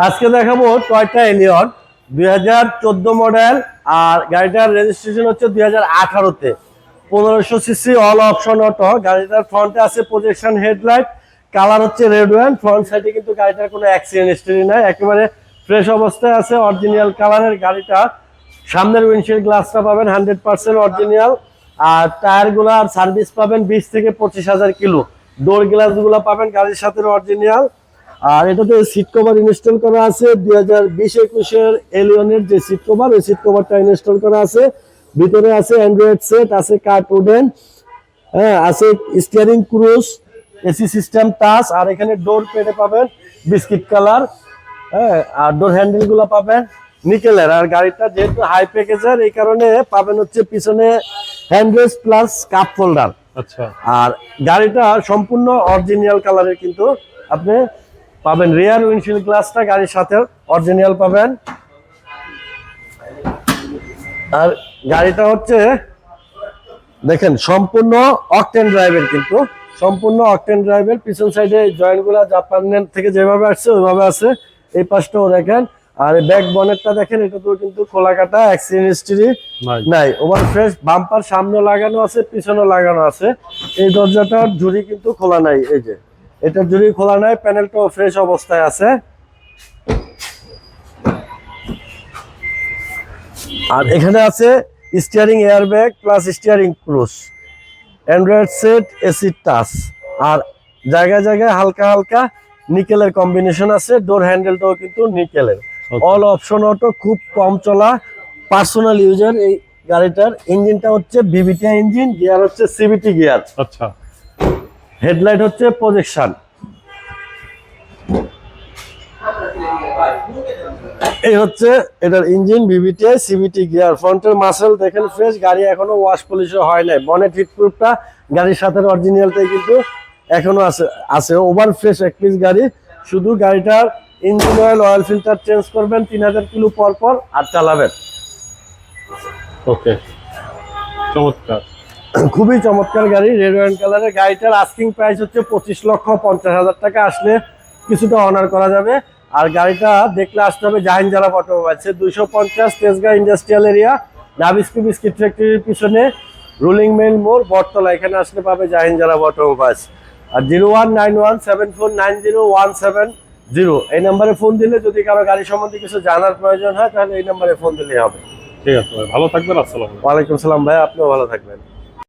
আজকে দেখাবো Toyota Allion 2014 model, আর গাড়িটার রেজিস্ট্রেশন হচ্ছে 2018-তে। 1500 সিসি অল অপশন অটো। গাড়িটার ফ্রন্টে আছে প্রজেকশন হেডলাইট, কালার হচ্ছে রেড ওয়াইন। ফ্রন্ট সাইডে কিন্তু গাড়িটার কোনো অ্যাক্সিডেন্ট হিস্টরি নাই, একেবারে ফ্রেশ অবস্থায় আছে, অরিজিনাল কালারের গাড়িটা। সামনের উইন্ডশিল্ড গ্লাসটা পাবেন 100% অরিজিনাল, আর টায়ারগুলো আর সার্ভিস পাবেন 20 থেকে 25,000 কিলো। ডোর গ্লাসগুলো পাবেন গাড়ির সাথে অরিজিনাল। আর এটাতে সিট কভার ইনস্টল করা আছে 2020-21-এর এলিয়নের যে সিট কভার, ওই সিট কভারটা ইনস্টল করা আছে। ভিতরে আছে অ্যান্ড্রয়েড সেট, আছে কার উডেন, হ্যাঁ, আছে steering cruise, AC system touch. আর এখানে ডোর পেডে পাবেন বিস্কিট কালার, হ্যাঁ, আর ডোর হ্যান্ডেল গুলো পাবেন নিকেলের। আর গাড়িটা যেহেতু হাই প্যাকেজের, এই কারণে পাবেন হচ্ছে পিছনে হ্যান্ডরেস্ট প্লাস কাপ হোল্ডার। আচ্ছা, আর গাড়িটা সম্পূর্ণ অরিজিনাল কালারের কিন্তু আপনি পাবেন। রিয়ার উইন্ডশিল্ড গ্লাসটা গাড়ির সাথে অরিজিনাল পাবেন। আর গাড়িটা হচ্ছে দেখেন সম্পূর্ণ অকটেন ড্রাইভের, কিন্তু সম্পূর্ণ অকটেন ড্রাইভের। পিছন সাইডে জয়েন্টগুলো জাপানের থেকে যেভাবে আসছে ওইভাবে আছে, এই পাশটাও দেখেন। আর ব্যাক বনেটটা দেখেন, এটা তো কিন্তু খোলা কাটা, অ্যাক্সিডেন্ট হিস্টরি নাই। ওভার ফ্রেশ বাম্পার সামনে লাগানো আছে, পিছনে লাগানো আছে। এই দরজাটার ঝুড়ি কিন্তু খোলা নাই, এই যে এটার ঝুড়ি খোলা নাই। প্যানেলটাও ফ্রেশ অবস্থায় আছে। আর এখানে আছে steering airbag plus steering cruise, Android set, AC touch. আর জায়গায় জায়গায় হালকা হালকা নিকেলের কম্বিনেশন আছে। ডোর হ্যান্ডেলটাও কিন্তু নিকেলের। অল অপশন অটো, খুব কম চলা, পার্সোনাল ইউজার এই গাড়িটার। ইঞ্জিনটা হচ্ছে ভিভিটিআই ইঞ্জিন, গিয়ার হচ্ছে সিভিটি গিয়ার। আচ্ছা, হেডলাইট হচ্ছে প্রজেকশন। এই হচ্ছে এটার ইঞ্জিন, ভিভিটিআই সিভিটি গিয়ার। ফ্রন্টের মাসেল দেখেন ফ্রেশ, গাড়ি এখনো ওয়াশ পলিশও হয় নাই। বনেট হিটপ্রুফটা গাড়ির সাথে অরিজিনালটাই কিন্তু এখনো আছে ওভার ফ্রেশ এক পিস গাড়ি। শুধু গাড়িটার ইঞ্জিন অয়েল ফিল্টার চেঞ্জ করবেন 3000 কিলো পর পর, আর চালাবেন। ওকে, চমৎকার, খুবই চমৎকার গাড়ি, রেড ওয়াইন কালারের। গাড়িটার আস্কিং প্রাইস হচ্ছে 25,50,000 টাকা। আসলে কিছুটা অনার করা যাবে। আর গাড়িটা দেখলে আসতে হবে জাহিনজারা automobiles, 250 Tejgaon industrial area, Nabisco biscuit ফ্যাক্টরির পিছনে রুলিং মেল মোড়, বটতলা। এখানে আসলে পাবে জাহিনজারা অটোমোবাইলস। আর 0191749017 এই নাম্বারে ফোন দিলে, যদি কারো গাড়ি সম্বন্ধে কিছু জানার প্রয়োজন হয়, তাহলে এই নাম্বারে ফোন দিলেই হবে। ঠিক আছে ভাই, ভালো থাকবেন। আসসালামু আলাইকুম। ওয়ালাইকুম সালাম ভাই, আপনিও ভালো থাকবেন।